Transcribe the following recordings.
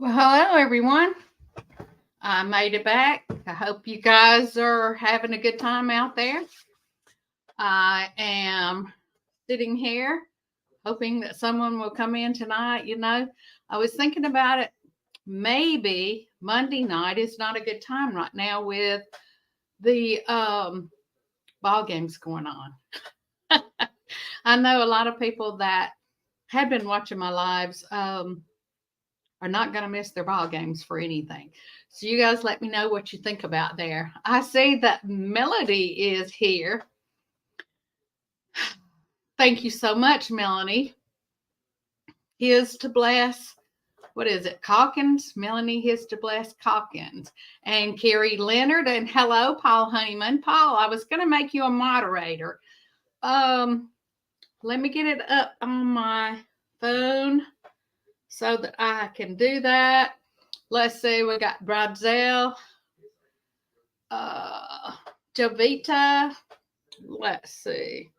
Well, hello everyone. I made it back. I hope you guys are having a good time out there. I am sitting here hoping that someone will come in tonight. I was thinking about it. Maybe Monday night is not a good time right now with the ball games going on. I know a lot of people that had been watching my lives are not going to miss their ball games for anything. So you guys let me know what you think about there. I see that Melody is here. Thank you so much, Melanie. His to bless. What is it? Calkins? Melanie, his to bless Calkins. And Carrie Leonard. And hello, Paul Honeyman. Paul, I was going to make you a moderator. Um, Let me get it up on my phone so that I can do that. Let's see, we got Brazil, Jovita. Let's see.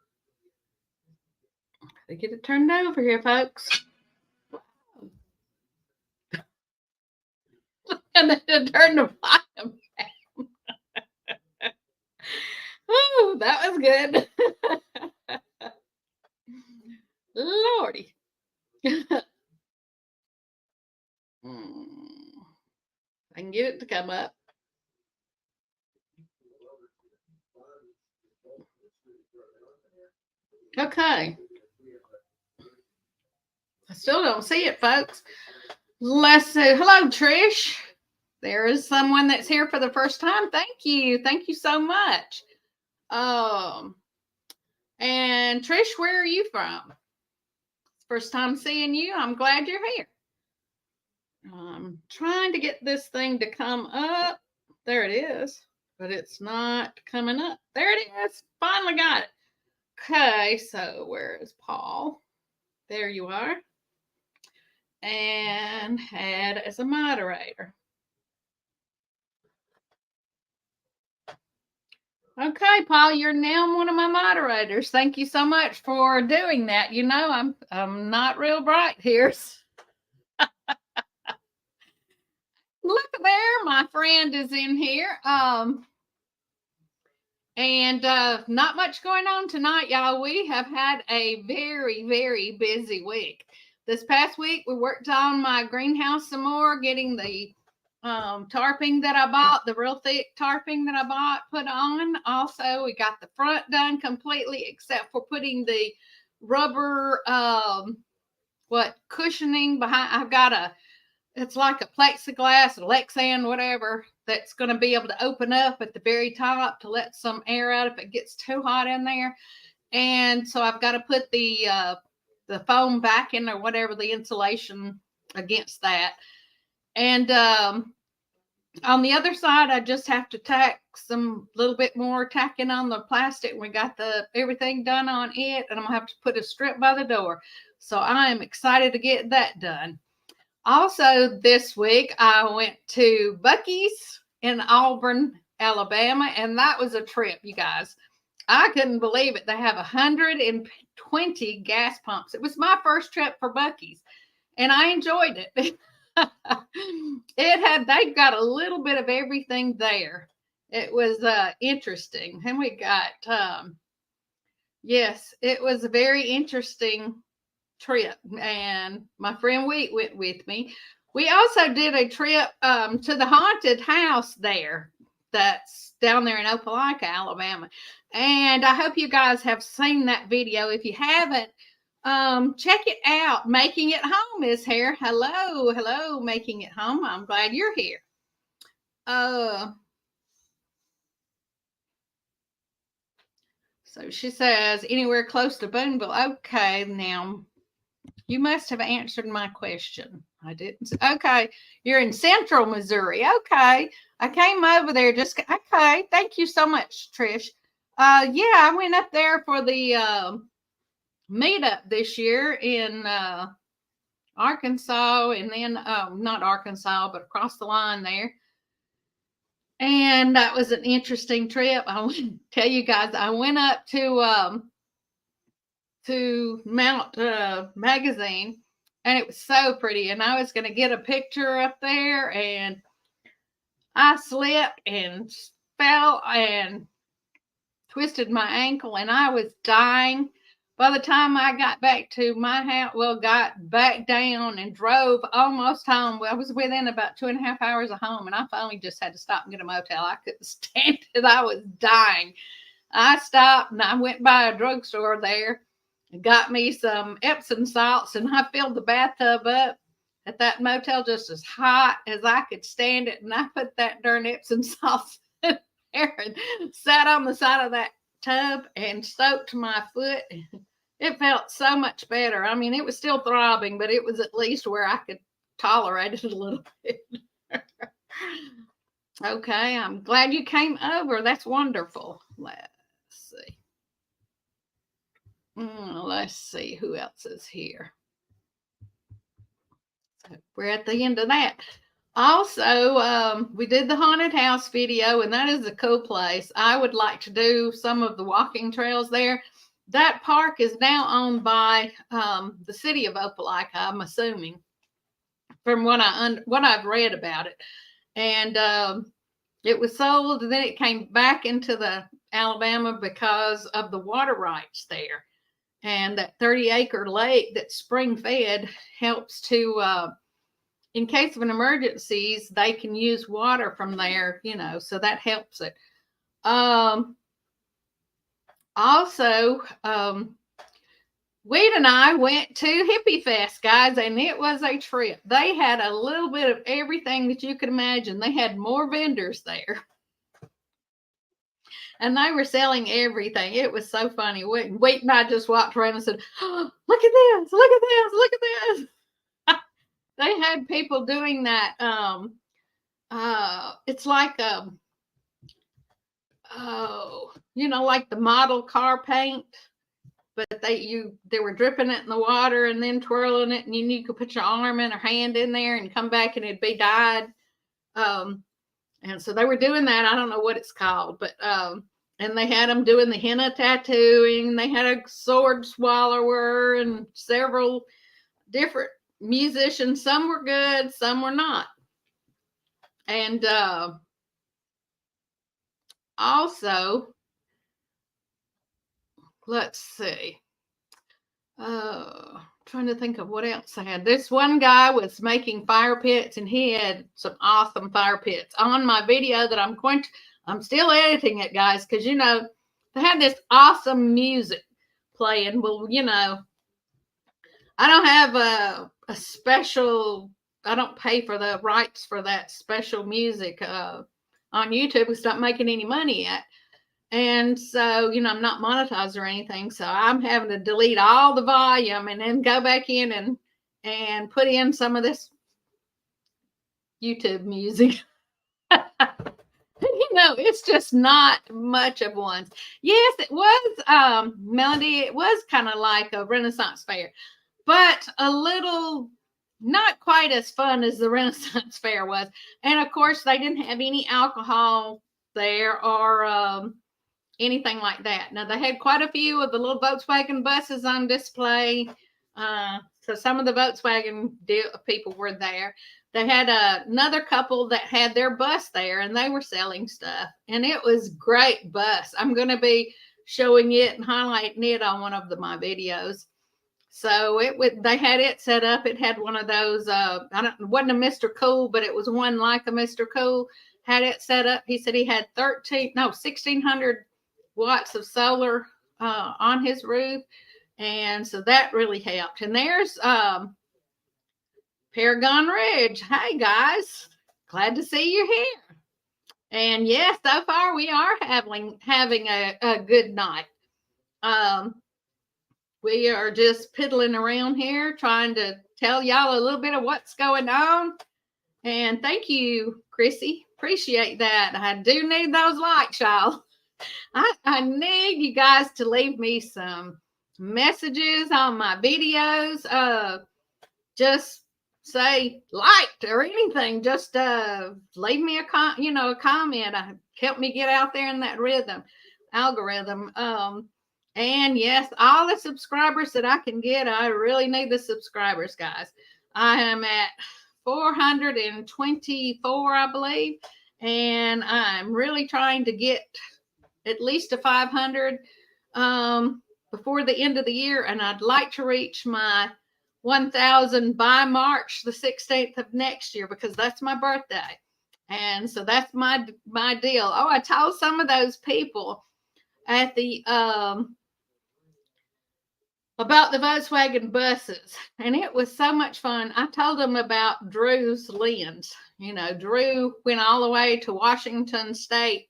Gotta get it turned over here, folks. And then to turn the volume down. Oh, that was good. Lordy. I can get it to come up. Okay. I still don't see it, folks. Let's see. Hello, Trish. There is someone that's here for the first time. Thank you. Thank you so much. Um, and Trish, where are you from? First time seeing you. I'm glad you're here. I'm trying to get this thing to come up. There it is, but it's not coming up. There it is. Finally got it. Okay, so where is Paul? There you are. And add as a moderator. Okay, Paul, you're now one of my moderators. Thank you so much for doing that. You know, I'm not real bright here. Look there, my friend is in here. And not much going on tonight, y'all. We have had a very, very busy week. This past week, we worked on my greenhouse some more, getting the tarping that I bought, the real thick tarping that I bought, put on. Also, we got the front done completely, except for putting the rubber, cushioning behind. I've got it's like a plexiglass, a Lexan, whatever, that's going to be able to open up at the very top to let some air out if it gets too hot in there. And so I've got to put the foam back in or whatever, the insulation against that. And on the other side, I just have to tack some little bit more tacking on the plastic. We got everything done on it, and I'm gonna have to put a strip by the door. So I am excited to get that done. Also, this week I went to Buc-ee's in Auburn, Alabama, and that was a trip, you guys. I couldn't believe it. They have 120 gas pumps. It was my first trip for Buc-ee's, and I enjoyed it. They've got a little bit of everything there. It was interesting. And we got yes, it was a very interesting trip, and my friend Wheat went with me. We also did a trip to the haunted house there that's down there in Opelika, Alabama. And I hope you guys have seen that video. If you haven't, check it out. Making It Home is here. Hello, hello, Making It Home. I'm glad you're here. So she says anywhere close to Boonville. Okay, now you must have answered my question. I didn't. Okay, you're in Central Missouri. Okay, I came over there just. Okay, thank you so much, Trish. Yeah, I went up there for the meetup this year in Arkansas, and then not Arkansas, but across the line there. And that was an interesting trip. I want to tell you guys, I went up to Mount Magazine, and it was so pretty. And I was going to get a picture up there, and I slipped and fell and twisted my ankle, and I was dying. By the time I got back to my house, well, got back down and drove almost home. Well, I was within about 2.5 hours of home, and I finally just had to stop and get a motel. I couldn't stand it. I was dying. I stopped and I went by a drugstore there and got me some Epsom salts, and I filled the bathtub up at that motel just as hot as I could stand it. And I put that darn Epsom salts in there and sat on the side of that tub and soaked my foot. It felt so much better. I mean, it was still throbbing, but it was at least where I could tolerate it a little bit. Okay, I'm glad you came over. That's wonderful. Let's see. Let's see who else is here. So we're at the end of that. Also, we did the haunted house video, and that is a cool place. I would like to do some of the walking trails there. That park is now owned by the city of Opelika, I'm assuming, from what I've read about it. And it was sold, and then it came back into the Alabama because of the water rights there. And that 30-acre lake that's spring fed helps to in case of an emergencies, they can use water from there, so that helps it. Also, Weed and I went to Hippie Fest, guys, and it was a trip. They had a little bit of everything that you could imagine. They had more vendors there. And they were selling everything. It was so funny. Wade and I just walked around and said, oh, look at this, look at this, look at this. They had people doing that. It's like like the model car paint, but they were dripping it in the water and then twirling it, and you could put your arm and or hand in there and come back and it'd be dyed. And so they were doing that. I don't know what it's called, but and they had them doing the henna tattooing. They had a sword swallower and several different musicians. Some were good, some were not. And also, let's see. Trying to think of what else I had. This one guy was making fire pits, and he had some awesome fire pits on my video that I'm still editing it, guys, because they had this awesome music playing. Well, I don't have a special, I don't pay for the rights for that special music on YouTube. It's not making any money yet. And so, I'm not monetized or anything. So I'm having to delete all the volume and then go back in and put in some of this YouTube music. It's just not much of one. Yes, it was, Melody, it was kind of like a Renaissance fair, but a little, not quite as fun as the Renaissance fair was. And of course, they didn't have any alcohol there or anything like that. Now, they had quite a few of the little Volkswagen buses on display. So some of the Volkswagen people were there. They had another couple that had their bus there, and they were selling stuff. And it was great bus. I'm going to be showing it and highlighting it on one of my videos. So they had it set up. It had one of those, it wasn't a Mr. Cool, but it was one like a Mr. Cool. Had it set up. He said he had 1,600 watts of solar on his roof. And so that really helped. And there's Paragon Ridge. Hey, guys. Glad to see you here. And yes, so far we are having a good night. We are just piddling around here trying to tell y'all a little bit of what's going on. And thank you, Chrissy. Appreciate that. I do need those likes, y'all. I need you guys to leave me some messages on my videos. Just say liked or anything. Just leave me a comment. Help me get out there in that algorithm. And yes, all the subscribers that I can get, I really need the subscribers, guys. I am at 424, I believe, and I'm really trying to get at least to 500 before the end of the year, and I'd like to reach my 1,000 by March the 16th of next year, because that's my birthday. And so that's my deal. Oh, I told some of those people at the about the Volkswagen buses, and it was so much fun. I told them about Drew's lens. You know, Drew went all the way to Washington State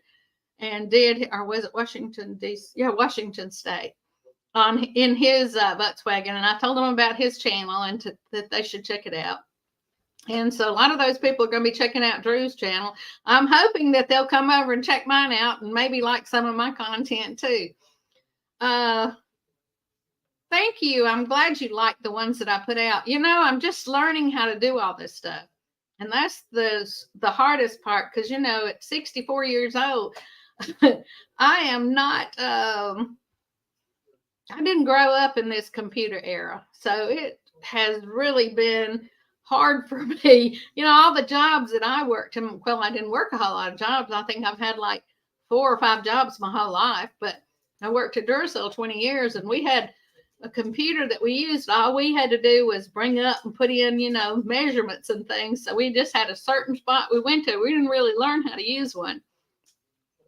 and did, or was it Washington D.C.? Yeah, Washington State, in his Volkswagen, and I told them about his channel and that they should check it out. And so a lot of those people are going to be checking out Drew's channel. I'm hoping that they'll come over and check mine out and maybe like some of my content too. Thank you. I'm glad you like the ones that I put out. You know, I'm just learning how to do all this stuff. And that's the hardest part, because, you know, at 64 years old, I am not, I didn't grow up in this computer era. So it has really been hard for me. You know, all the jobs that I worked in, well, I didn't work a whole lot of jobs. I think I've had like 4 or 5 jobs my whole life, but I worked at Duracell 20 years, and we had a computer that we used. All we had to do was bring up and put in, you know, measurements and things. So we just had a certain spot we went to. We didn't really learn how to use one.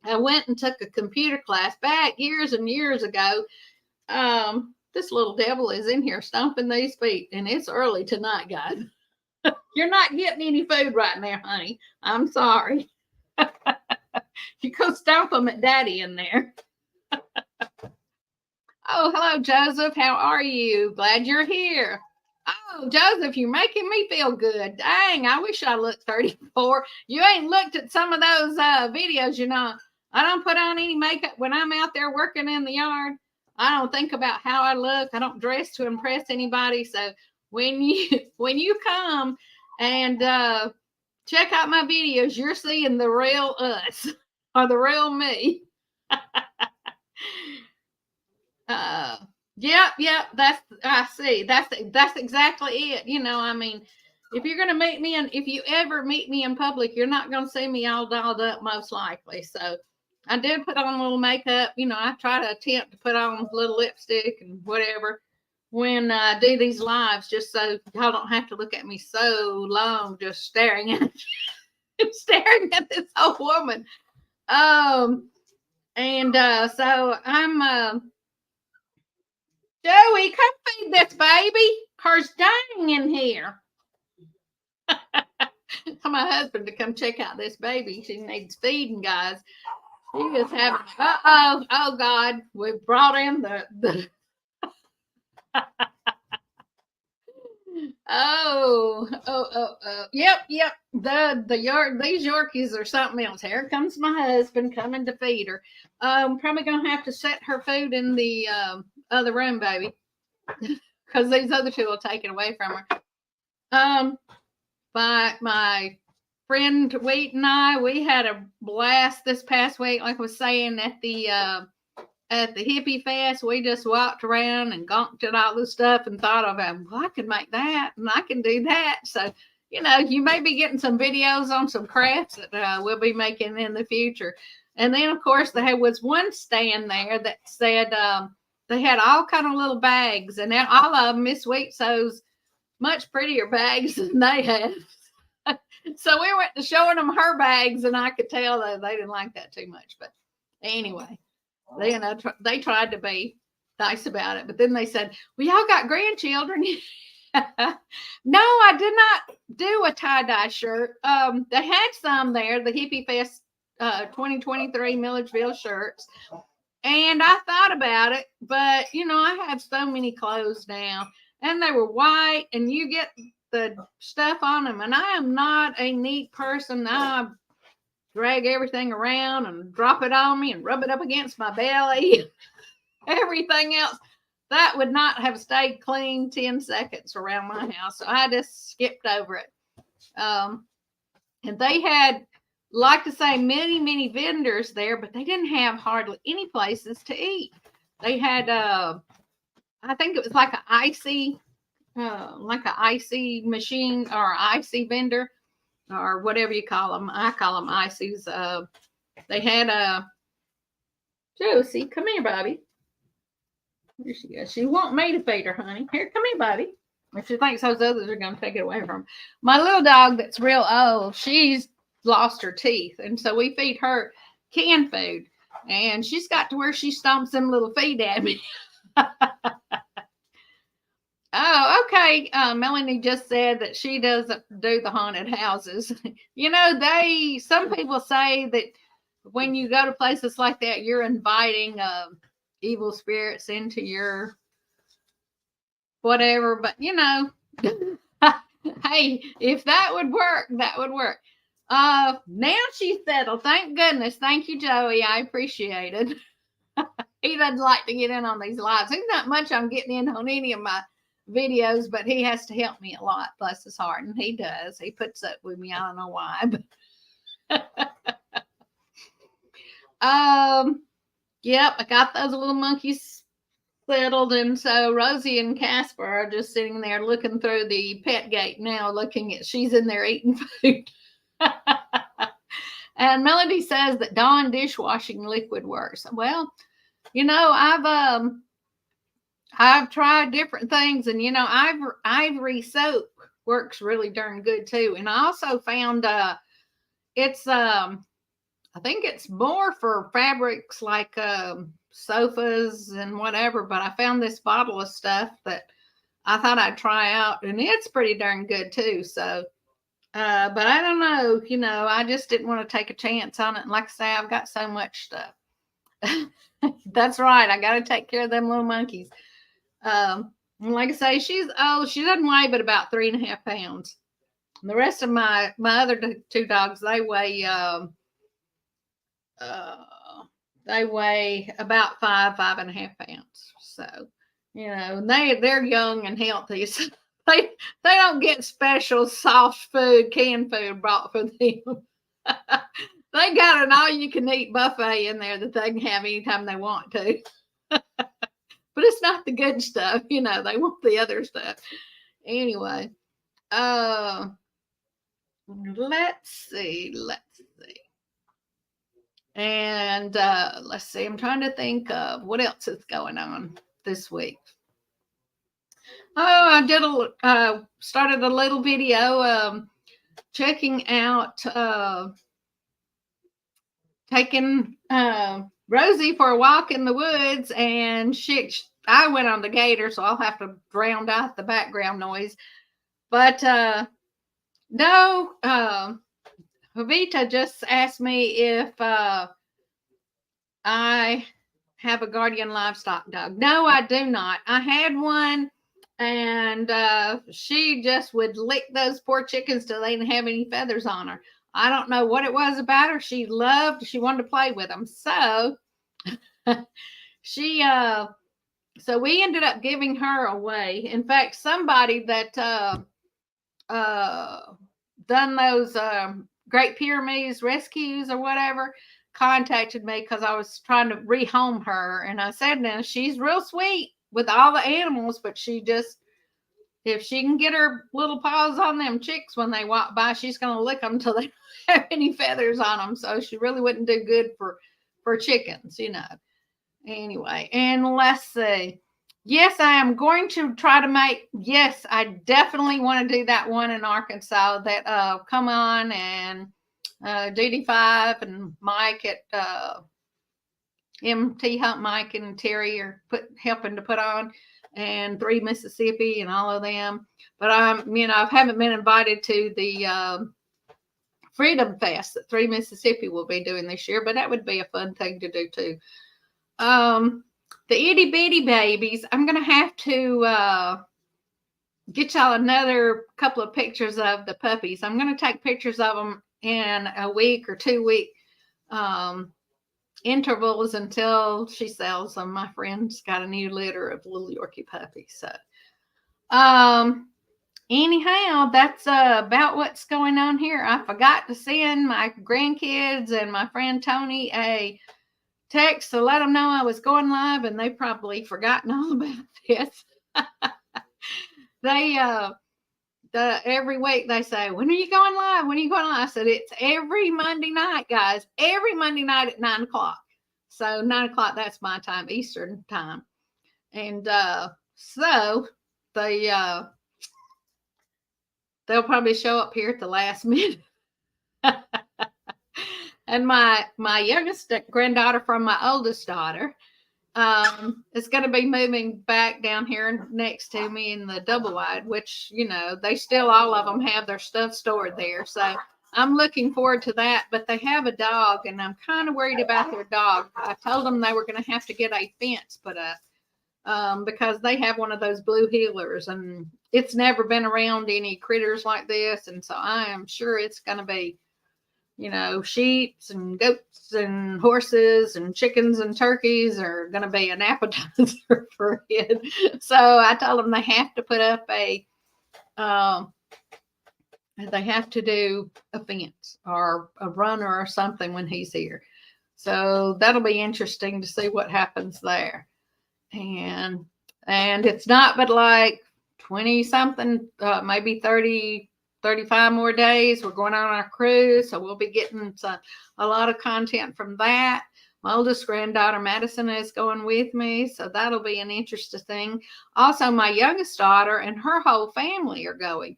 I went and took a computer class back years and years ago. This little devil is in here stomping these feet, and it's early tonight, guys. You're not getting any food right now, honey. I'm sorry. You go stomp them at Daddy in there. Oh, hello, Joseph. How are you? Glad you're here. Oh, Joseph, you're making me feel good. Dang, I wish I looked 34. You ain't looked at some of those videos, you know. I don't put on any makeup when I'm out there working in the yard. I don't think about how I look. I don't dress to impress anybody. So when you come and check out my videos, you're seeing the real us or the real me. Yeah, I see. That's exactly it. You know, I mean, if you're gonna meet me, and if you ever meet me in public, you're not gonna see me all dolled up, most likely. So I did put on a little makeup. You know, I try to attempt to put on a little lipstick and whatever when I do these lives, just so y'all don't have to look at me so long, just staring at staring at this old woman. And so I'm Joey, come feed this baby. Her's dying in here. Tell my husband to come check out this baby. She needs feeding, guys. She is having, oh God, we've brought in the yep. These Yorkies are something else. Here comes my husband coming to feed her. Probably gonna have to set her food in the other room, baby, because these other two will take it away from her. My friend Wheat and I, we had a blast this past week. Like I was saying, at the Hippie Fest, we just walked around and gonked at all this stuff and thought of, well, I can make that and I can do that. So, you know, you may be getting some videos on some crafts that we'll be making in the future. And then, of course, there was one stand there that said they had all kind of little bags, and all of them, Miss Wheat sews much prettier bags than they had. So we went to showing them her bags, and I could tell that they didn't like that too much. But anyway, they tried to be nice about it. But then they said, well, y'all got grandchildren. No, I did not do a tie-dye shirt. They had some there, the Hippie Fest 2023 Milledgeville shirts. And I thought about it, but, you know, I have so many clothes now. And they were white, and you get the stuff on them. And I am not a neat person. I drag everything around and drop it on me and rub it up against my belly. Everything else. That would not have stayed clean 10 seconds around my house. So I just skipped over it. And they had, like to say, many vendors there, but they didn't have hardly any places to eat. They had I think it was like an icy machine or icy vendor or whatever you call them. I call them ices. They had Josie, come here, Bobby. Here she goes. She want me to feed her, honey. Here, come here, Bobby. If she thinks those others are going to take it away from her. My little dog that's real old, she's lost her teeth. And so we feed her canned food. And she's got to where she stomps them little feet at me. Oh, okay. Melanie just said that she doesn't do the haunted houses. Some people say that when you go to places like that, you're inviting evil spirits into your whatever. But hey, if that would work, that would work. Now she's settled. Thank goodness. Thank you, Joey. I appreciate it. He doesn't like to get in on these lives. There's not much I'm getting in on any of my videos, but he has to help me a lot, bless his heart, and he does. He puts up with me. I don't know why, but yep, I got those little monkeys settled, and so Rosie and Casper are just sitting there looking through the pet gate now, she's in there eating food. And Melody says that Dawn dishwashing liquid works. Well, I've tried different things, and ivory soap works really darn good too. And I also found it's I think it's more for fabrics like sofas and whatever, but I found this bottle of stuff that I thought I'd try out, and it's pretty darn good too. So but I don't know, I just didn't want to take a chance on it. And like I say, I've got so much stuff. That's right. I got to take care of them little monkeys. Like I say, she doesn't weigh but about 3.5 pounds. And the rest of my other two dogs, they weigh about 5.5 pounds. So, they're young and healthy. So they don't get special soft food, canned food brought for them. They got an all-you-can-eat buffet in there that they can have anytime they want to. But it's not the good stuff, they want the other stuff. Anyway, let's see. And let's see, I'm trying to think of what else is going on this week. Oh, I started a little video checking out taking Rosie for a walk in the woods, and I went on the gator, so I'll have to drown out the background noise. But no, Jovita just asked me if I have a guardian livestock dog. No, I do not. I had one, and she just would lick those poor chickens till they didn't have any feathers on her. I don't know what it was about her. She wanted to play with them. So so we ended up giving her away. In fact, somebody that done those Great Pyrenees rescues or whatever contacted me because I was trying to rehome her. And I said, now she's real sweet with all the animals, but if she can get her little paws on them chicks when they walk by, she's going to lick them until they don't have any feathers on them. So she really wouldn't do good for chickens, Anyway, and let's see. Yes, I am going to try to yes, I definitely want to do that one in Arkansas that come on, and DD5 and Mike at MT Hunt Mike and Terry are helping to put on, and 3 Mississippi and all of them. But I haven't been invited to the Freedom Fest that 3 Mississippi will be doing this year, but that would be a fun thing to do too. The itty bitty babies, I'm going to have to get y'all another couple of pictures of the puppies. I'm going to take pictures of them in a week or 2 week intervals until she sells them. My friend's got a new litter of little Yorkie puppies. So, anyhow, that's about what's going on here. I forgot to send my grandkids and my friend Tony a text to let them know I was going live, and they probably forgotten all about this. They every week they say, when are you going live? When are you going live? I said, it's every Monday night, guys. Every Monday night at 9 o'clock. So 9 o'clock, that's my time, Eastern time. And so they'll probably show up here at the last minute. And my youngest granddaughter from my oldest daughter is going to be moving back down here next to me in the double wide, which, you know, they still, all of them have their stuff stored there. So I'm looking forward to that. But they have a dog, and I'm kind of worried about their dog. I told them they were going to have to get a fence put up because they have one of those blue heelers, and it's never been around any critters like this. And so I am sure it's going to be, you know, sheep and goats and horses and chickens and turkeys are going to be an appetizer for it. So I told them they have to put up they have to do a fence or a runner or something when he's here. So that'll be interesting to see what happens there. And it's not but like 20 something, maybe 30, 35 more days. We're going on our cruise, so we'll be getting a lot of content from that. My oldest granddaughter, Madison, is going with me, so that'll be an interesting thing. Also, my youngest daughter and her whole family are going.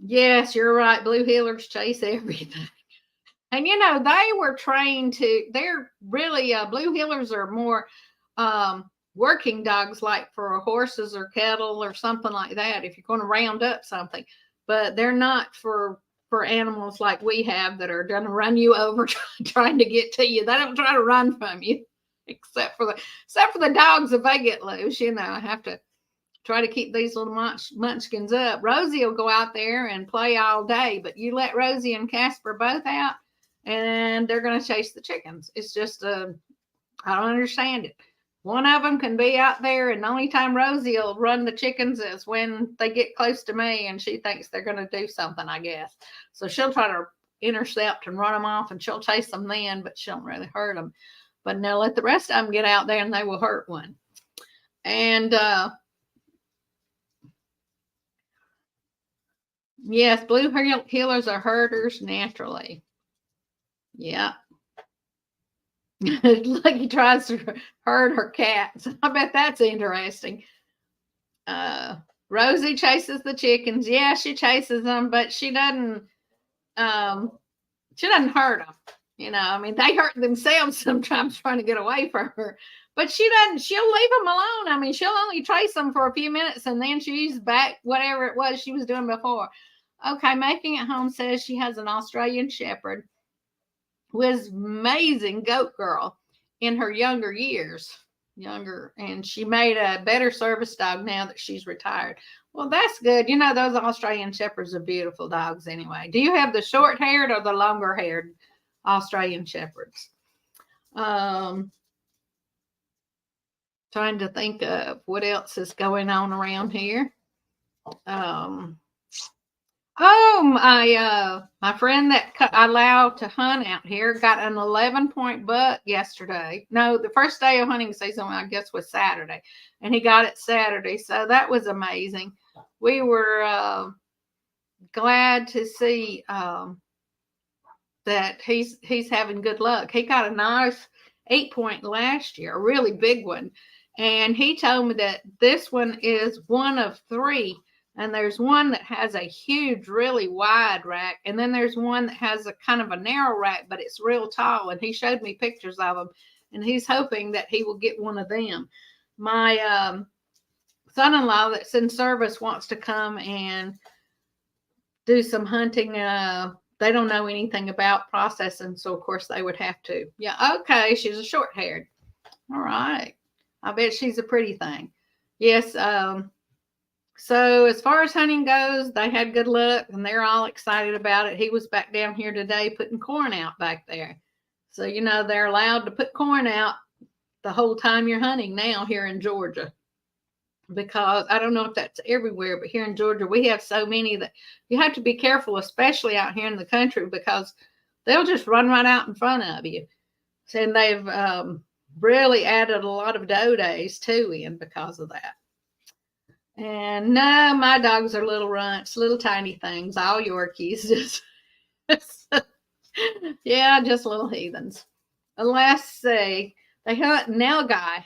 Yes, you're right. Blue heelers chase everything. And, you know, they were trained to, they're really, blue heelers are more working dogs, like for horses or cattle or something like that, if you're going to round up something. But they're not for animals like we have that are going to run you over trying to get to you. They don't try to run from you, except for the dogs. If they get loose, you know, I have to try to keep these little munchkins up. Rosie will go out there and play all day, but you let Rosie and Casper both out, and they're going to chase the chickens. It's just I don't understand it. One of them can be out there, and the only time Rosie will run the chickens is when they get close to me, and she thinks they're going to do something, I guess. So she'll try to intercept and run them off, and she'll chase them then, but she don't really hurt them. But now let the rest of them get out there, and they will hurt one. And yes, blue heelers are herders naturally. Yeah. Lucky tries to herd her cats. I bet that's interesting. Rosie chases the chickens. Yeah, she chases them, but she doesn't hurt them. You know, I mean, they hurt themselves sometimes trying to get away from her. But she'll leave them alone. I mean, she'll only chase them for a few minutes, and then she's back whatever it was she was doing before. Okay, Making It Home says she has an Australian Shepherd, was amazing goat girl in her younger years, and she made a better service dog now that she's retired. Well, that's good. You know, those Australian Shepherds are beautiful dogs anyway. Do you have the short-haired or the longer-haired Australian Shepherds? Trying to think of what else is going on around here. My friend that I allowed to hunt out here got an 11-point buck yesterday. No, the first day of hunting season, I guess, was Saturday, and he got it Saturday. So that was amazing. We were glad to see that he's having good luck. He got a nice 8-point last year, a really big one, and he told me that this one is one of 3. And there's one that has a huge, really wide rack. And then there's one that has a kind of a narrow rack, but it's real tall. And he showed me pictures of them. And he's hoping that he will get one of them. My son-in-law that's in service wants to come and do some hunting. They don't know anything about processing. So, of course, they would have to. Yeah, okay, she's a short-haired. All right. I bet she's a pretty thing. Yes, so as far as hunting goes, they had good luck, and they're all excited about it. He was back down here today putting corn out back there. So, you know, they're allowed to put corn out the whole time you're hunting now here in Georgia. Because I don't know if that's everywhere, but here in Georgia, we have so many that you have to be careful, especially out here in the country, because they'll just run right out in front of you. And they've really added a lot of doe days too in because of that. And no, my dogs are little runts, little tiny things, all Yorkies, just yeah, just little heathens. And let's see, they hunt nilgai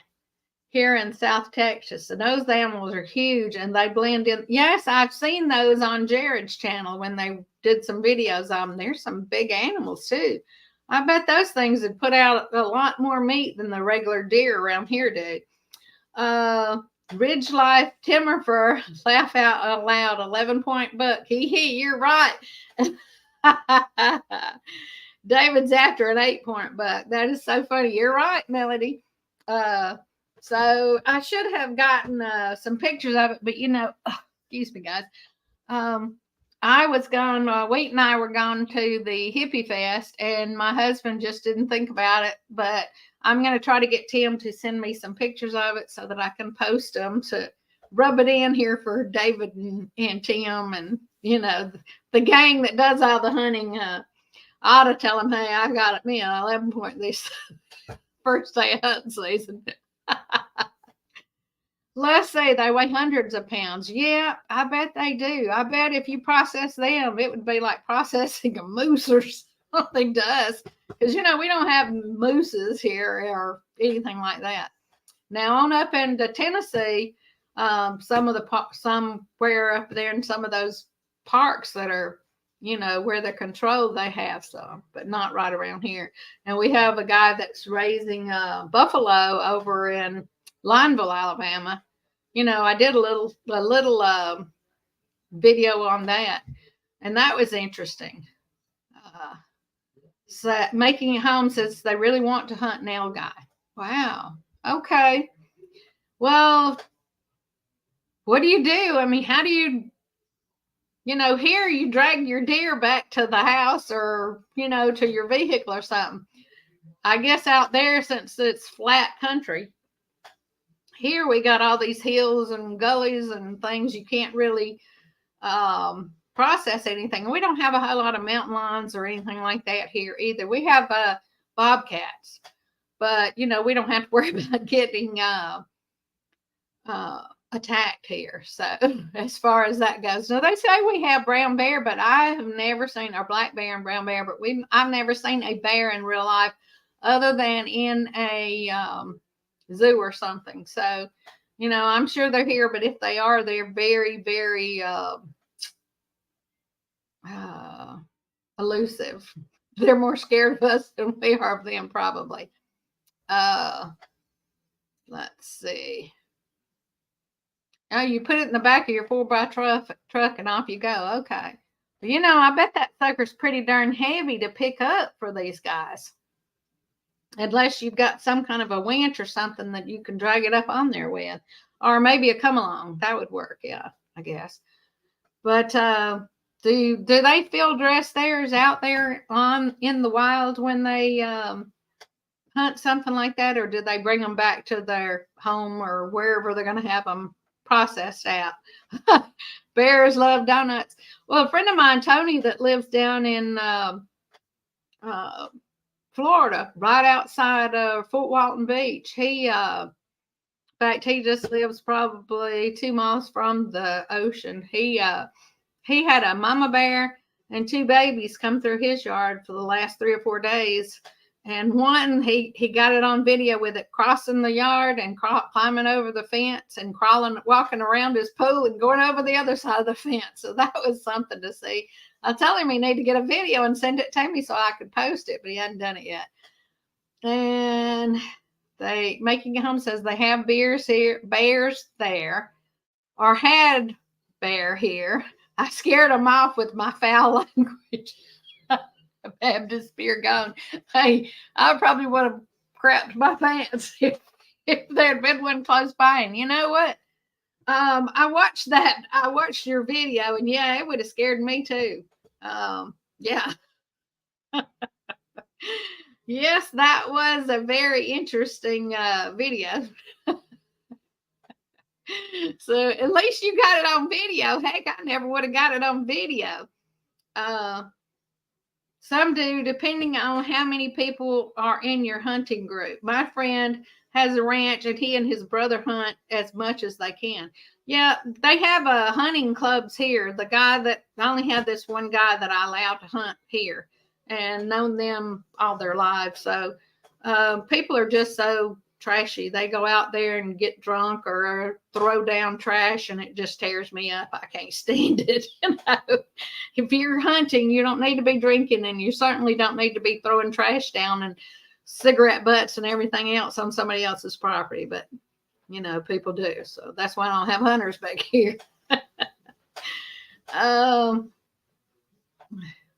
here in South Texas, and those animals are huge and they blend in. Yes, I've seen those on Jared's channel when they did some videos of them. There's some big animals too. I bet those things would put out a lot more meat than the regular deer around here do. Ridge Life Timber, laugh out loud, 11-point buck. Hee hee, you're right. David's after an 8-point buck. That is so funny. You're right, Melody. So I should have gotten some pictures of it, but excuse me, guys. I was gone. Wheat and I were gone to the Hippie Fest, and my husband just didn't think about it. But I'm going to try to get Tim to send me some pictures of it so that I can post them to rub it in here for David and Tim, and the gang that does all the hunting. I ought to tell them, hey, I got me an 11-point this first day of hunting season. Let's say they weigh hundreds of pounds. Yeah, I bet they do. I bet if you process them, it would be like processing a moose or something to us. Because, we don't have mooses here or anything like that. Now, on up into Tennessee, somewhere up there in some of those parks that are, where they're controlled, they have some, but not right around here. And we have a guy that's raising buffalo over in Lineville, Alabama. I did a little video on that, and that was interesting. So Making It Home says they really want to hunt nilgai. Wow. Okay. Well, what do you do? I mean, how do you, here you drag your deer back to the house or, to your vehicle or something. I guess out there, since it's flat country, here we got all these hills and gullies and things you can't really process anything. We don't have a whole lot of mountain lions or anything like that here either. We have bobcats, but we don't have to worry about getting attacked here. So as far as that goes, now they say we have brown bear, but I have never seen, or black bear and brown bear, but I've never seen a bear in real life other than in a zoo or something. So I'm sure they're here, but if they are, they're very, very elusive. They're more scared of us than we are of them, probably. Let's see. Oh, you put it in the back of your 4x truck and off you go. Okay. But, I bet that sucker's pretty darn heavy to pick up for these guys. Unless you've got some kind of a winch or something that you can drag it up on there with. Or maybe a come along. That would work, yeah, I guess. But do they field dress theirs out there in the wild when they hunt something like that? Or do they bring them back to their home or wherever they're going to have them processed out? Bears love donuts. Well, a friend of mine, Tony, that lives down in Florida, right outside of Fort Walton Beach. In fact, he just lives probably 2 miles from the ocean. He had a mama bear and 2 babies come through his yard for the last 3 or 4 days. And one, he got it on video with it crossing the yard and climbing over the fence and walking around his pool and going over the other side of the fence. So that was something to see. I told him he needed to get a video and send it to me so I could post it, but he hadn't done it yet. And Making It Home says they have bears there, or had bear here. I scared them off with my foul language. Baptist spear gone. Hey, I probably would have crapped my pants if there had been one close by. And you know what? I watched your video, and yeah, it would have scared me too. Yeah. Yes, that was a very interesting video. So at least you got it on video. Heck, I never would have got it on video. Some do, depending on how many people are in your hunting group. My friend has a ranch and he and his brother hunt as much as they can. Yeah, they have hunting clubs here. The guy that I only have this one guy that I allow to hunt here and known them all their lives. So people are just so trashy. They go out there and get drunk or throw down trash, and it just tears me up. I can't stand it. You know, if you're hunting, you don't need to be drinking, and you certainly don't need to be throwing trash down and cigarette butts and everything else on somebody else's property. But you know, people do. So that's why I don't have hunters back here.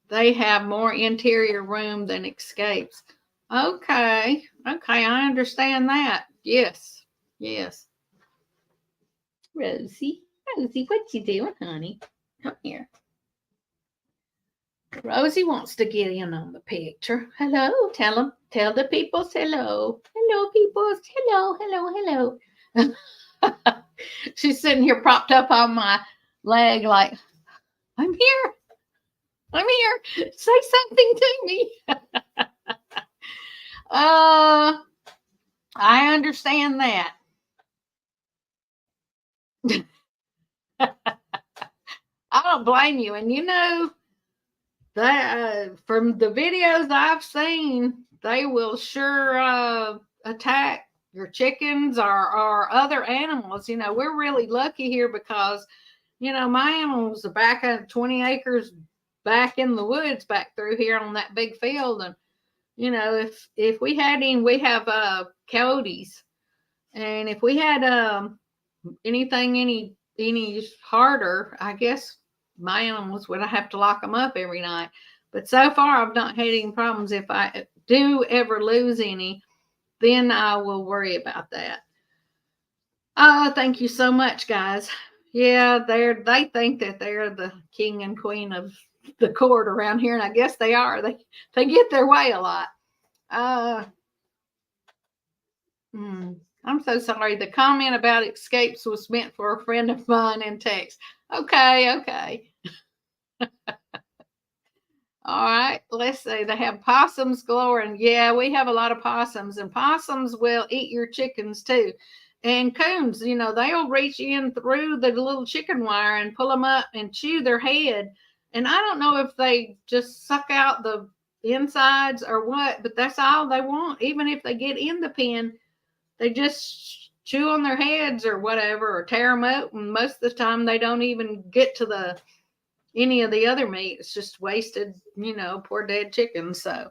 They have more interior room than escapes. Okay. Okay, I understand that. Yes. Yes. Rosie. Rosie, what you doing, honey? Come here. Rosie wants to get in on the picture. Hello. Tell the peoples hello. Hello, peoples. Hello, hello, hello. She's sitting here propped up on my leg like, I'm here. I'm here. Say something to me. I understand that. I don't blame you. And you know, that from the videos I've seen, they will sure attack your chickens or other animals. You know, we're really lucky here because, you know, my animals are back at 20 acres back in the woods back through here on that big field. And, you know, if we had any, we have coyotes. And if we had anything any harder, I guess my animals would have to lock them up every night. But so far, I've not had any problems. If I do ever lose any, then I will worry about that. Thank you so much, guys. Yeah, they think that they're the king and queen of the court around here, and I guess they are. They get their way a lot. I'm so sorry. The comment about escapes was meant for a friend of mine in text. Okay. All right, let's see. They have possums galore. Yeah, we have a lot of possums, and possums will eat your chickens too. And coons, you know, they'll reach in through the little chicken wire and pull them up and chew their head. And I don't know if they just suck out the insides or what, but that's all they want. Even if they get in the pen, they just chew on their heads or whatever, or tear them up. And most of the time, they don't even get to any of the other meat. It's just wasted, you know, poor dead chickens. So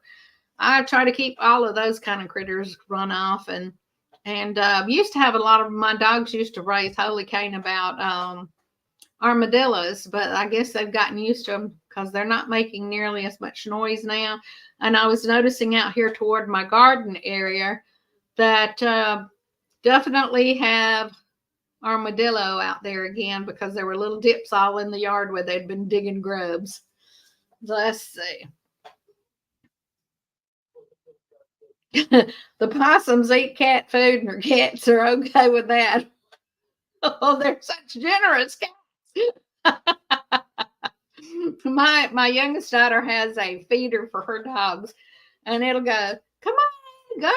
I try to keep all of those kind of critters run off. And used to have a lot of my dogs used to raise holy cane about armadillos, but I guess they've gotten used to them because they're not making nearly as much noise now. And I was noticing out here toward my garden area that definitely have armadillo out there again because there were little dips all in the yard where they'd been digging grubs. Let's see. The possums eat cat food and their cats are okay with that. Oh, they're such generous cats. My youngest daughter has a feeder for her dogs, and it'll go, come on, Gunner,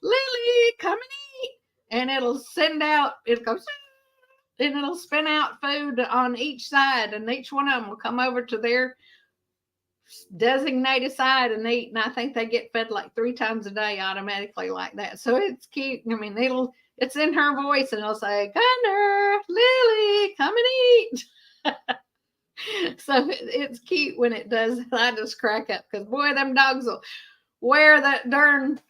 Lily, come and eat. And it'll send out, it'll go, and it'll spin out food on each side, and each one of them will come over to their designated side and eat. And I think they get fed like 3 times a day automatically like that. So it's cute. I mean, it's in her voice, and it'll say, Gunner, Lily, come and eat. So it's cute when it does. I just crack up because boy, them dogs will wear that darn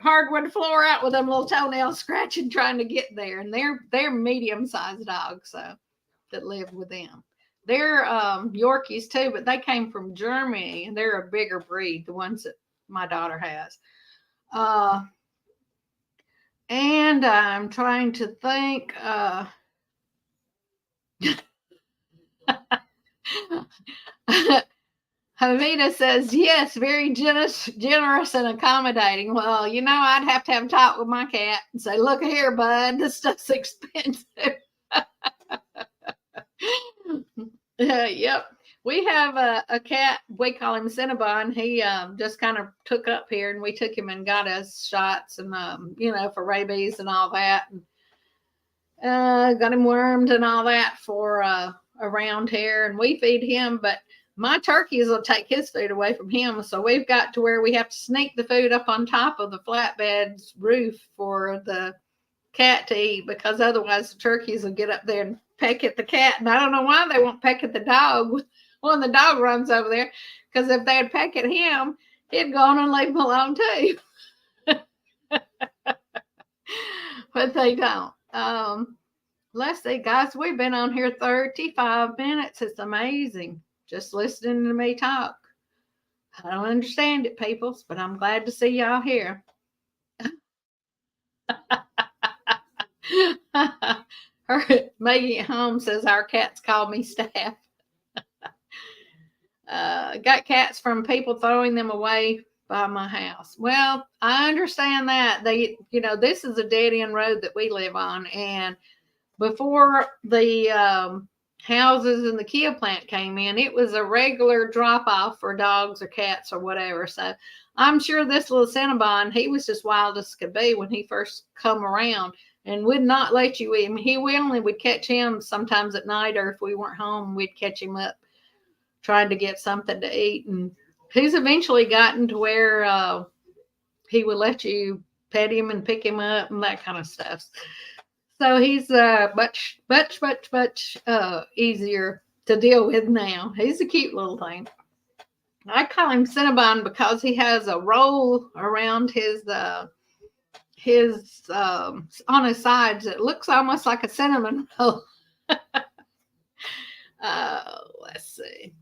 hardwood floor out with them little toenails scratching trying to get there. And they're medium-sized dogs that live with them. They're Yorkies too, but they came from Germany, and they're a bigger breed, the ones that my daughter has. And I'm trying to think. Hamida says, yes, very generous and accommodating. Well, you know, I'd have to have a talk with my cat and say, look here, bud, this stuff's expensive. Yep. We have a cat. We call him Cinnabon. He just kind of took up here, and we took him and got us shots and for rabies and all that. And, got him wormed and all that for around here, and we feed him. But my turkeys will take his food away from him, so we've got to where we have to sneak the food up on top of the flatbed's roof for the cat to eat, because otherwise the turkeys will get up there and peck at the cat. And I don't know why they won't peck at the dog when the dog runs over there, because if they'd peck at him, he'd go on and leave him alone too. But they don't. Let's see, guys, we've been on here 35 minutes. It's amazing just listening to me talk. I don't understand it, peoples, but I'm glad to see y'all here. Maggie at home says our cats call me staff. Got cats from people throwing them away by my house. Well, I understand that. This is a dead end road that we live on, and before the houses and the Kia plant came in, it was a regular drop off for dogs or cats or whatever. So I'm sure this little Cinnabon, he was just wild as could be when he first come around, and would not let you eat him. We only would catch him sometimes at night, or if we weren't home, we'd catch him up trying to get something to eat. And he's eventually gotten to where he would let you pet him and pick him up and that kind of stuff. So he's much easier to deal with now. He's a cute little thing. I call him Cinnabon because he has a roll around his on his sides. It looks almost like a cinnamon roll. Let's see.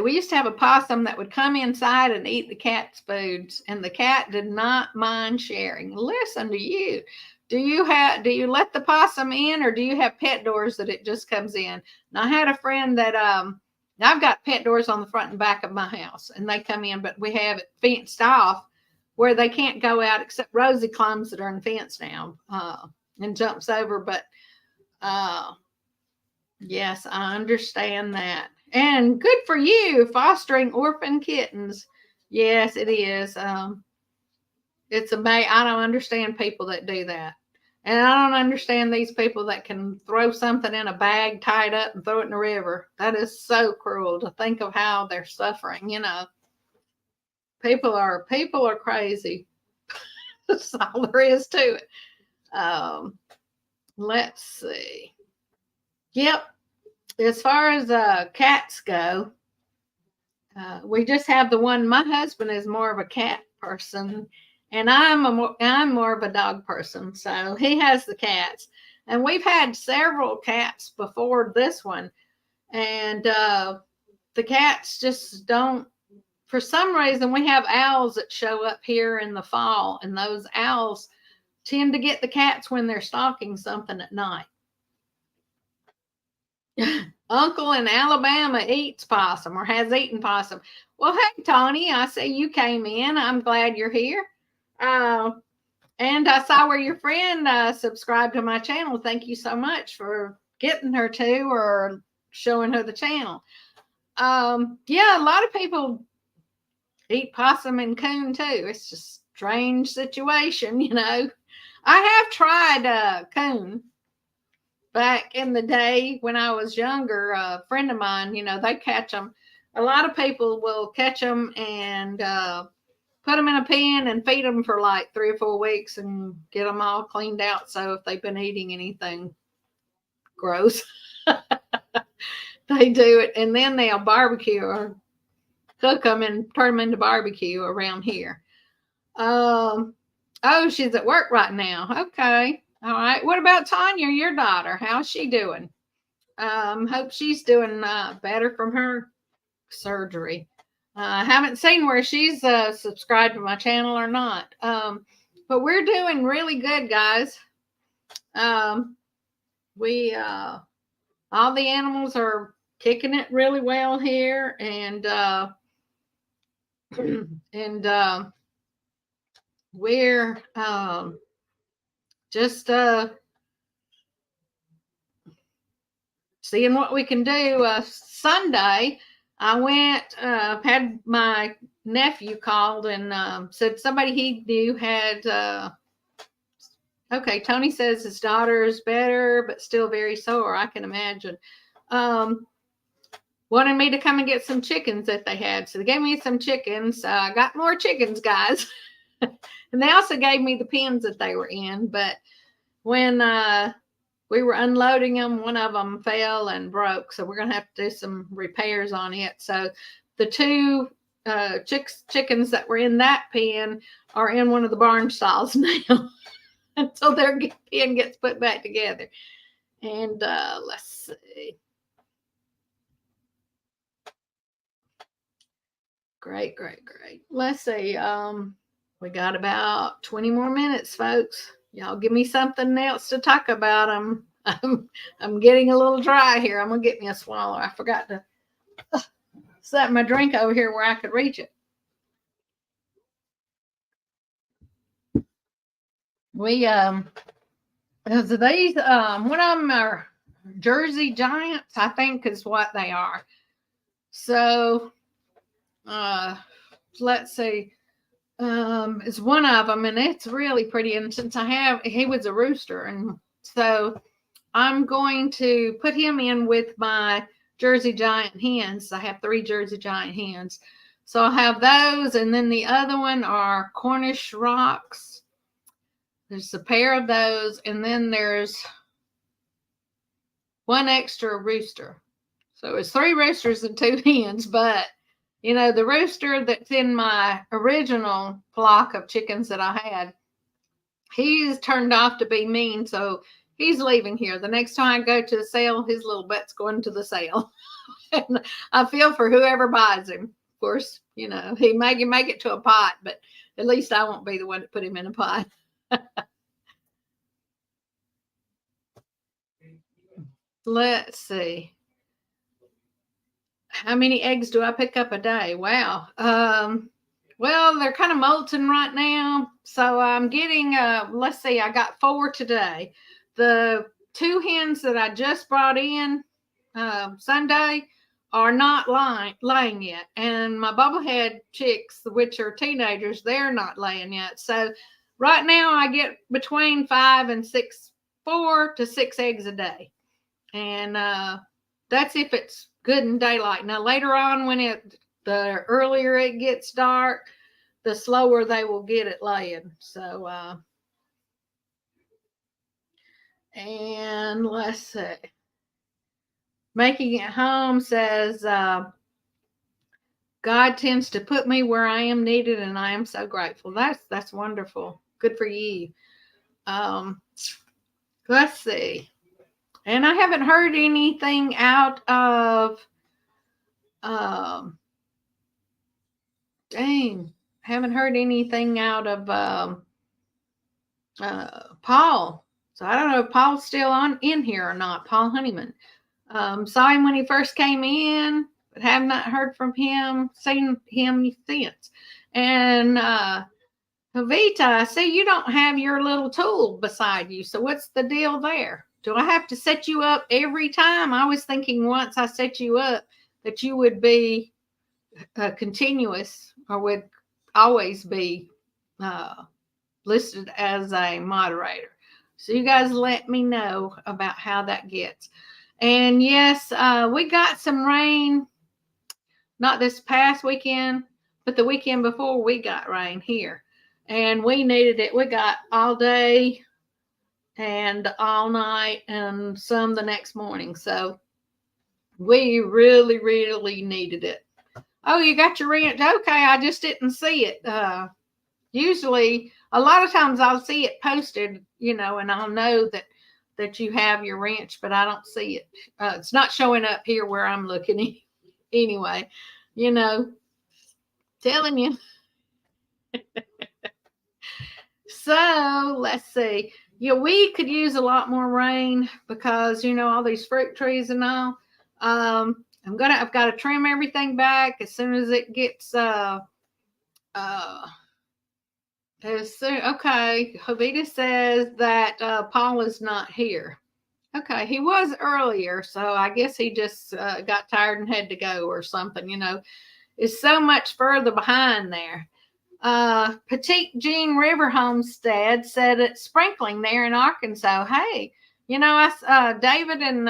We used to have a possum that would come inside and eat the cat's foods, and the cat did not mind sharing. Listen to you. Do you let the possum in, or do you have pet doors that it just comes in? Now, I had a friend that I've got pet doors on the front and back of my house, and they come in, but we have it fenced off where they can't go out, except Rosie climbs it on fence now and jumps over. But yes, I understand that. And good for you, fostering orphan kittens. Yes, it is. It's amazing. I don't understand people that do that. And I don't understand these people that can throw something in a bag, tie it up, and throw it in the river. That is so cruel to think of how they're suffering. People are crazy. That's all there is to it. Let's see. Yep. As far as cats go, we just have the one. My husband is more of a cat person, and I'm more of a dog person. So he has the cats, and we've had several cats before this one, and the cats just don't. For some reason, we have owls that show up here in the fall, and those owls tend to get the cats when they're stalking something at night. Uncle in Alabama eats possum, or has eaten possum. Well, hey, Tony, I see you came in. I'm glad you're here. And I saw where your friend subscribed to my channel. Thank you so much for getting her to, or showing her the channel. Yeah, a lot of people eat possum and coon too. It's just a strange situation, I have tried coon. Back in the day when I was younger, a friend of mine, they catch them. A lot of people will catch them and put them in a pen and feed them for like 3 or 4 weeks and get them all cleaned out. So if they've been eating anything gross, they do it. And then they'll barbecue or cook them and turn them into barbecue around here. Oh, she's at work right now. Okay. All right. What about Tanya, your daughter? How's she doing? Hope she's doing better from her surgery. I haven't seen where she's subscribed to my channel or not. But we're doing really good, guys. We all the animals are kicking it really well here, and and we're just seeing what we can do. Sunday, I went, had my nephew called and said somebody he knew had, okay, Tony says his daughter is better, but still very sore. I can imagine. Wanted me to come and get some chickens that they had. So they gave me some chickens. I got more chickens, guys. And they also gave me the pens that they were in. But when we were unloading them, one of them fell and broke. So we're going to have to do some repairs on it. So the two chickens that were in that pen are in one of the barn stalls now until their pen gets put back together. And let's see. Great. Let's see. We got about 20 more minutes, folks. Y'all give me something else to talk about. I'm getting a little dry here. I'm gonna get me a swallow. I forgot to set my drink over here where I could reach it. We these one of them are Jersey Giants, I think is what they are. So let's see. It's one of them, and it's really pretty. And since he was a rooster, and so I'm going to put him in with my Jersey Giant hens. I have 3 Jersey Giant hens, so I'll have those, and then the other one are Cornish Rocks. There's a pair of those, and then there's one extra rooster. So it's 3 roosters and 2 hens, but you know, the rooster that's in my original flock of chickens that I had, he's turned off to be mean, so he's leaving here. The next time I go to the sale, his little butt's going to the sale. And I feel for whoever buys him. Of course, you know, he may make it to a pot, but at least I won't be the one to put him in a pot. Let's see. How many eggs do I pick up a day? Wow. Well, they're kind of molting right now. So I'm getting, let's see, I got 4 today. The 2 hens that I just brought in Sunday are not laying yet. And my bubblehead chicks, which are teenagers, they're not laying yet. So right now I get between 4 to 6 eggs a day. And that's if it's good in daylight. Now later on, when the earlier it gets dark, the slower they will get it laying. So and let's see. Making it home says God tends to put me where I am needed, and I am so grateful. That's wonderful. Good for you. Let's see. And I haven't heard anything out of haven't heard anything out of Paul. So I don't know if Paul's still in here or not. Paul Honeyman. Saw him when he first came in, but have not heard from him, seen him since. And Jovita, I see you don't have your little tool beside you. So what's the deal there? Do I have to set you up every time? I was thinking once I set you up that you would be continuous or would always be listed as a moderator. So you guys let me know about how that gets. And yes, we got some rain, not this past weekend, but the weekend before we got rain here. And we needed it. We got all day and all night and some the next morning. So we really, really needed it. Oh, you got your ranch. Okay, I just didn't see it. Usually, a lot of times I'll see it posted, you know, and I'll know that you have your ranch, but I don't see it. It's not showing up here where I'm looking anyway. You know, telling you. So let's see. Yeah, we could use a lot more rain because, you know, all these fruit trees and all. I've got to trim everything back as soon as it gets okay. Jovita says that Paul is not here. Okay, he was earlier, so I guess he just got tired and had to go or something. It's so much further behind there. Petite Jean River Homestead said it's sprinkling there in Arkansas. Hey, David and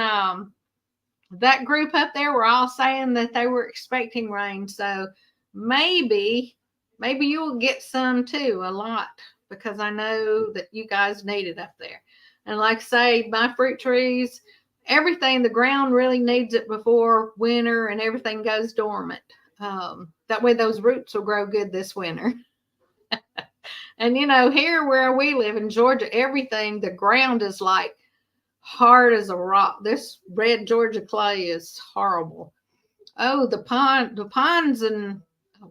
that group up there were all saying that they were expecting rain. So maybe you'll get some too, a lot, because I know that you guys need it up there. And like I say, my fruit trees, everything, the ground really needs it before winter and everything goes dormant. That way those roots will grow good this winter. And here where we live in Georgia, everything, the ground is like hard as a rock. This red Georgia clay is horrible. Oh, the ponds and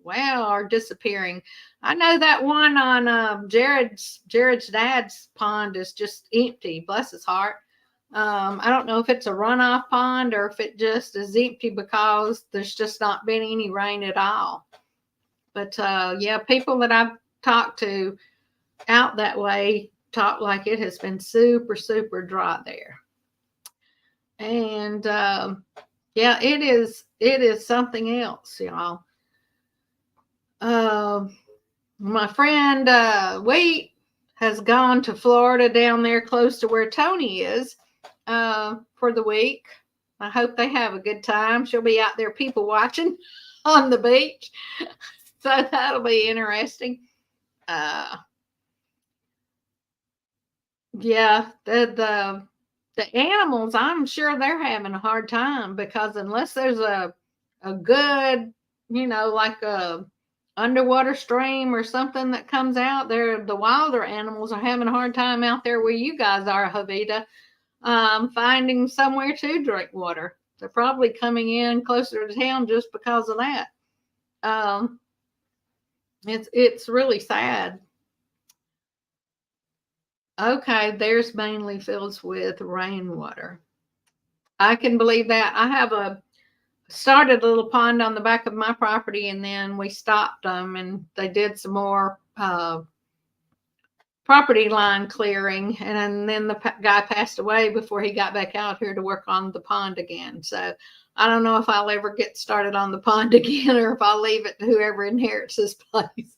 wow are disappearing. I know that one on Jared's dad's pond is just empty. Bless his heart. I don't know if it's a runoff pond or if it just is empty because there's just not been any rain at all. But yeah, people that I've talked to out that way talk like it has been super, super dry there. And yeah, it is something else, y'all. My friend Wheat has gone to Florida down there close to where Tony is for the week. I hope they have a good time. She'll be out there people watching on the beach. So that'll be interesting. Yeah, the animals, I'm sure they're having a hard time because unless there's a good, like a underwater stream or something that comes out there, the wilder animals are having a hard time out there where you guys are, Jovita, finding somewhere to drink water. They're probably coming in closer to town just because of that. It's really sad. Okay, there's mainly fields with rainwater. I can believe that. I have started a little pond on the back of my property, and then we stopped them, and they did some more property line clearing, and then the guy passed away before he got back out here to work on the pond again. So I don't know if I'll ever get started on the pond again, or if I'll leave it to whoever inherits this place.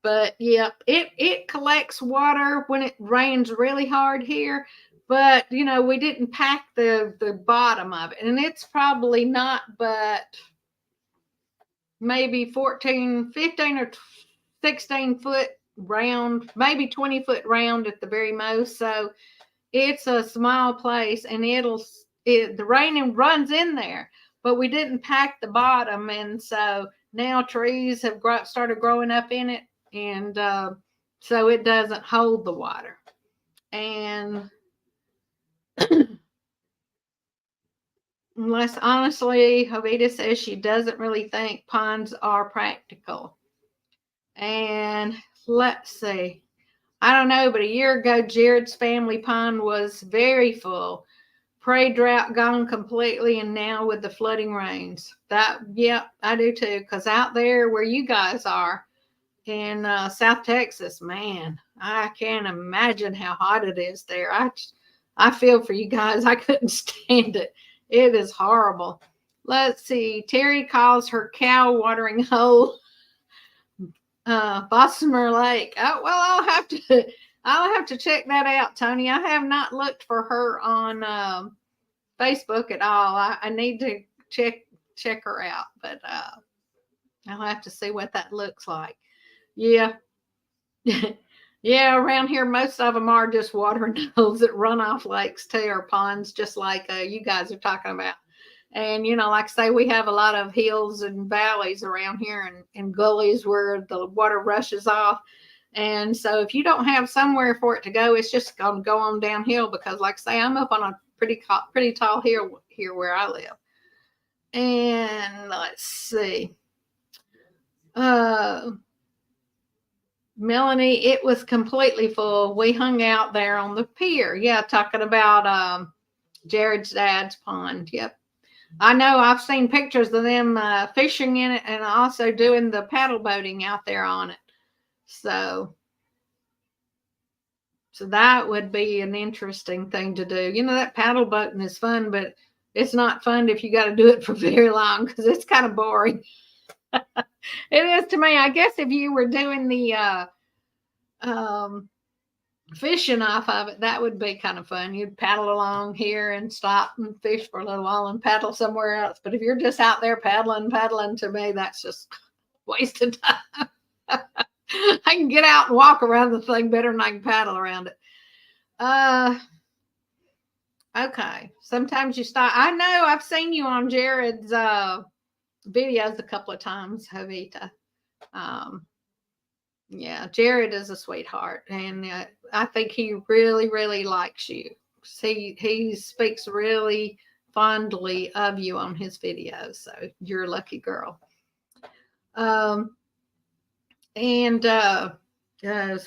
But yeah, it collects water when it rains really hard here. But we didn't pack the bottom of it, and it's probably not but maybe 14, 15 or 16 foot round, maybe 20 foot round at the very most. So it's a small place, and the rain runs in there, but we didn't pack the bottom, and so now trees have started growing up in it, and so it doesn't hold the water. And unless, honestly, Jovita says she doesn't really think ponds are practical. And let's see, I don't know, but a year ago, Jared's family pond was very full. Pray drought gone completely, and now with the flooding rains. Yeah, I do too. Because out there where you guys are in South Texas, man, I can't imagine how hot it is there. I feel for you guys. I couldn't stand it. It is horrible. Let's see. Terry calls her cow watering hole Bosmer Lake. Oh, well, I'll have to check that out, Tony. I have not looked for her on Facebook at all. I need to check her out, but I'll have to see what that looks like. Yeah. Yeah, around here, most of them are just watering holes that run off lakes too, or ponds, just like you guys are talking about. And, like I say, we have a lot of hills and valleys around here, and gullies where the water rushes off. And so if you don't have somewhere for it to go, it's just going to go on downhill because, like I say, I'm up on a pretty tall hill here where I live. And let's see. Melanie, it was completely full. We hung out there on the pier. Yeah, talking about Jared's dad's pond. Yep. I know, I've seen pictures of them fishing in it and also doing the paddle boating out there on it. So, So that would be an interesting thing to do. You know, that paddle boating is fun, but it's not fun if you got to do it for very long because it's kind of boring. It is to me. I guess if you were doing the fishing off of it, that would be kind of fun. You'd paddle along here and stop and fish for a little while and paddle somewhere else. But if you're just out there paddling, to me, that's just wasted time. I can get out and walk around the thing better than I can paddle around it. Okay. Sometimes you stop. I know I've seen you on Jared's videos a couple of times, Jovita. Yeah, Jared is a sweetheart, and I think he really, really likes you. He speaks really fondly of you on his videos, so you're a lucky girl. And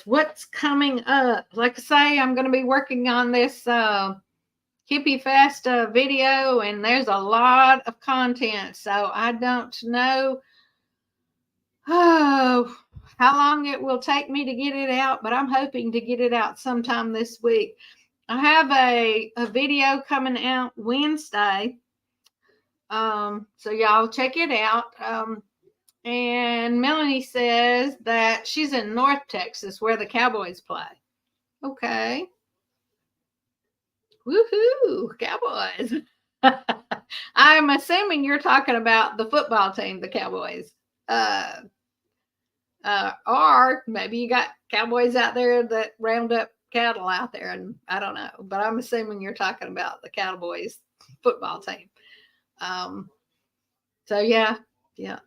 what's coming up? Like I say, I'm going to be working on this Hippie Fest video, and there's a lot of content, so I don't know how long it will take me to get it out, but I'm hoping to get it out sometime this week. I have a video coming out Wednesday, so y'all check it out. And Melanie says that she's in North Texas where the Cowboys play. Okay. Woohoo, Cowboys. I'm assuming you're talking about the football team, the Cowboys. Or maybe you got cowboys out there that round up cattle out there, and I don't know, but I'm assuming you're talking about the Cowboys football team. So yeah. Yep.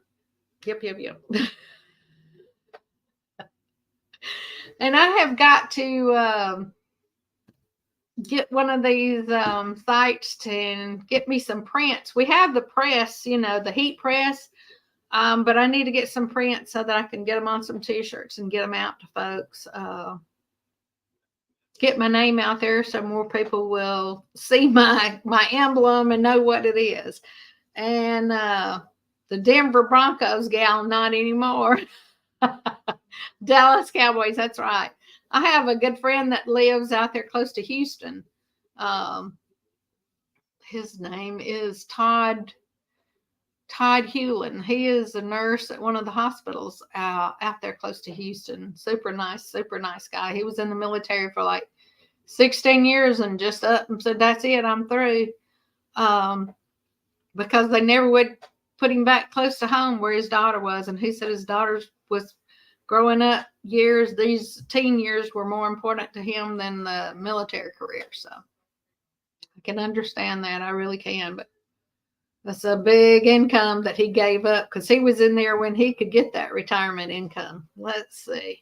And I have got to get one of these sites and get me some prints. We have the press, you know, the heat press. But I need to get some prints so that I can get them on some t-shirts and get them out to folks. Get my name out there so more people will see my emblem and know what it is. And the Denver Broncos gal, not anymore. Dallas Cowboys, that's right. I have a good friend that lives out there close to Houston. His name is Todd Hewlin. He is a nurse at one of the hospitals out there close to Houston. Super nice guy. He was in the military for like 16 years and just up and said, that's it, I'm through. Because they never would put him back close to home where his daughter was. And he said his daughter was growing up years. These teen years were more important to him than the military career. So I can understand that. I really can. But that's a big income that he gave up because he was in there when he could get that retirement income. Let's see.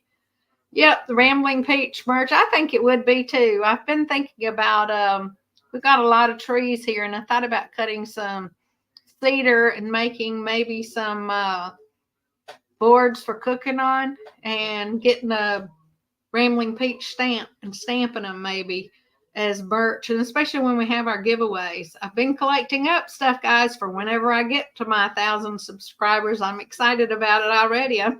Yep, the Rambling Peach merch. I think it would be too. I've been thinking about, we've got a lot of trees here, and I thought about cutting some cedar and making maybe some boards for cooking on and getting a Rambling Peach stamp and stamping them maybe as merch, and especially when we have our giveaways. I've been collecting up stuff, guys, for whenever I get to my 1,000 subscribers. I'm excited about it already. I'm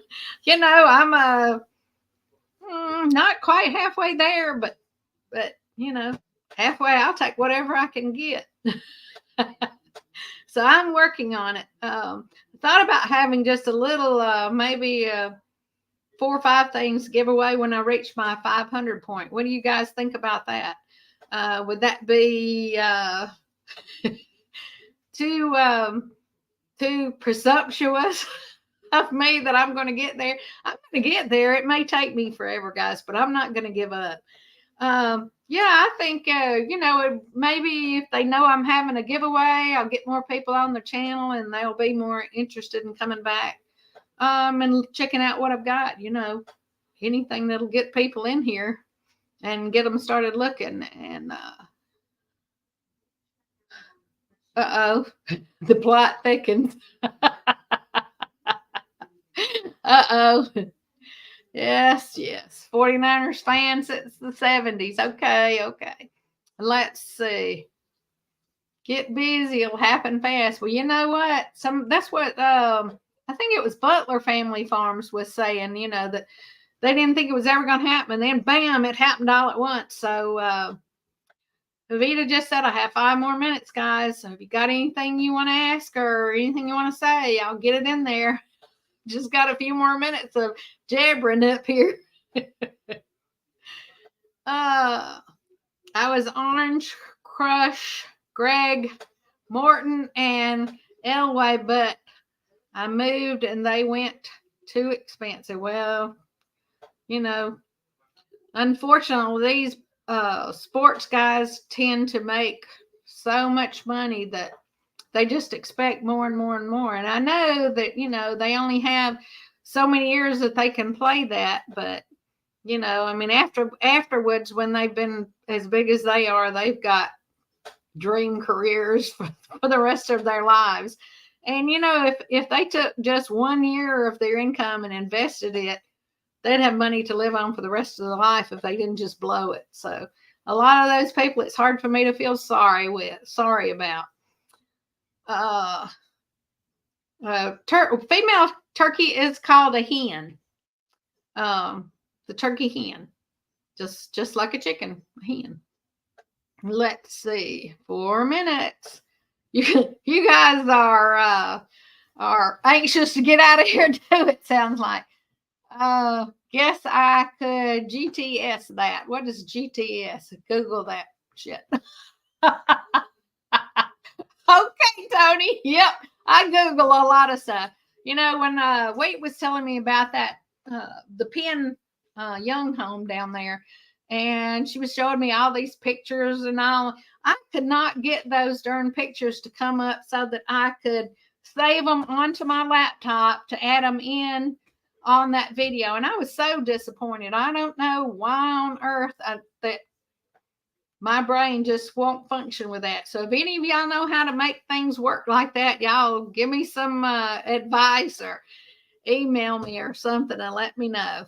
not quite halfway there, but halfway. I'll take whatever I can get. So I'm working on it. I thought about having just a little, maybe 4 or 5 things giveaway when I reach my 500 point. What do you guys think about that? Would that be too presumptuous of me that I'm going to get there? I'm going to get there. It may take me forever, guys, but I'm not going to give up. Yeah, I think, maybe if they know I'm having a giveaway, I'll get more people on the channel and they'll be more interested in coming back and checking out what I've got, anything that'll get people in here and get them started looking. And the plot thickens. Yes. 49ers fan since the 70s. Okay. Let's see. Get busy. It'll happen fast. Well, you know what? That's what I think it was Butler Family Farms was saying, that they didn't think it was ever going to happen. And then bam, it happened all at once. So Evita just said, I have 5 more minutes, guys. So if you got anything you want to ask or anything you want to say, I'll get it in there. Just got a few more minutes of jabbering up here. I was Orange Crush, Greg, Morton, and Elway, but I moved and they went too expensive. Well, you know, unfortunately, these sports guys tend to make so much money that they just expect more and more and more. And I know that, you know, they only have so many years that they can play that, but you know, I mean, afterwards, when they've been as big as they are, they've got dream careers for the rest of their lives. And you know, if they took just 1 year of their income and invested it, they'd have money to live on for the rest of their life if they didn't just blow it. So a lot of those people, it's hard for me to feel sorry about. Female turkey is called a hen. The turkey hen, just like a chicken, a hen. Let's see, 4 minutes. You guys are anxious to get out of here too. It sounds like. Guess I could GTS that. What is GTS? Google that shit. Okay, Tony. Yep, I Google a lot of stuff. You know, when Wait was telling me about that, the Penn Young home down there, and she was showing me all these pictures and all. I could not get those darn pictures to come up so that I could save them onto my laptop to add them in on that video. And I was so disappointed. I don't know why on earth that my brain just won't function with that. So if any of y'all know how to make things work like that, y'all give me some advice or email me or something and let me know.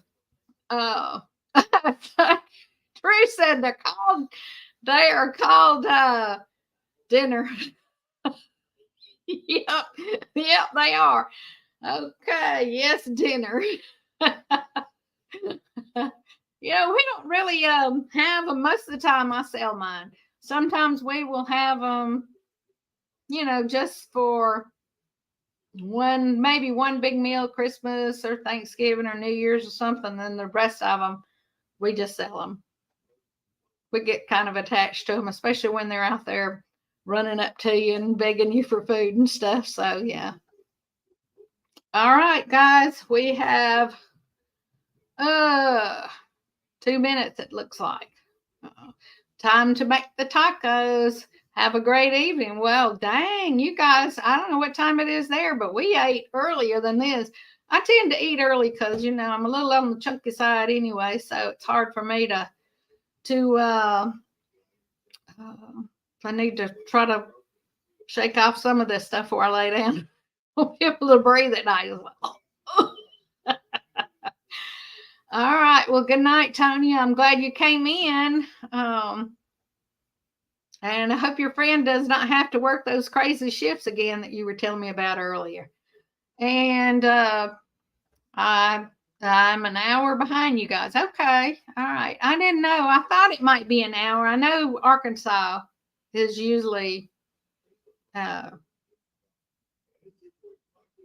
Drew said they are called dinner. Yep, they are. Okay, yes, dinner. You know, we don't really have them most of the time. I sell mine. Sometimes we will have them, you know, just for maybe one big meal, Christmas or Thanksgiving or New Year's or something. Then the rest of them, we just sell them. We get kind of attached to them, especially when they're out there running up to you and begging you for food and stuff. So, yeah. All right, guys, we have 2 minutes, it looks like. Time to make the tacos. Have a great evening. Well, dang, you guys, I don't know what time it is there, but we ate earlier than this. I tend to eat early because, you know, I'm a little on the chunky side anyway, so it's hard for me to I need to try to shake off some of this stuff before I lay down. I'll be able to breathe at night. All right. Well, good night, Tony. I'm glad you came in. And I hope your friend does not have to work those crazy shifts again that you were telling me about earlier. And I'm an hour behind you guys. Okay. All right. I didn't know. I thought it might be an hour. I know Arkansas is usually an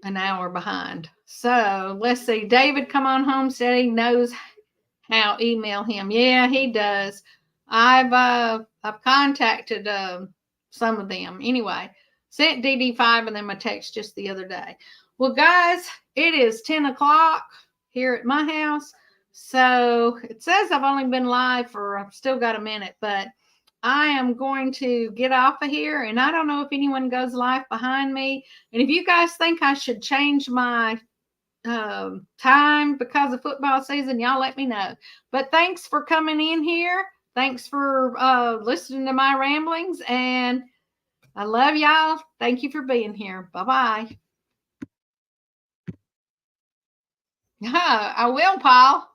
hour behind. So let's see. David, come on home, said he knows how. Email him. Yeah, he does. I've contacted some of them. Anyway, sent DD5 and them a text just the other day. Well, guys, it is 10 o'clock here at my house. So it says I've only been live I've still got a minute, but I am going to get off of here. And I don't know if anyone goes live behind me. And if you guys think I should change my time because of football season, y'all let me know. But thanks for coming in here. Thanks for listening to my ramblings. And I love y'all. Thank you for being here. Bye-bye. I will, Paul.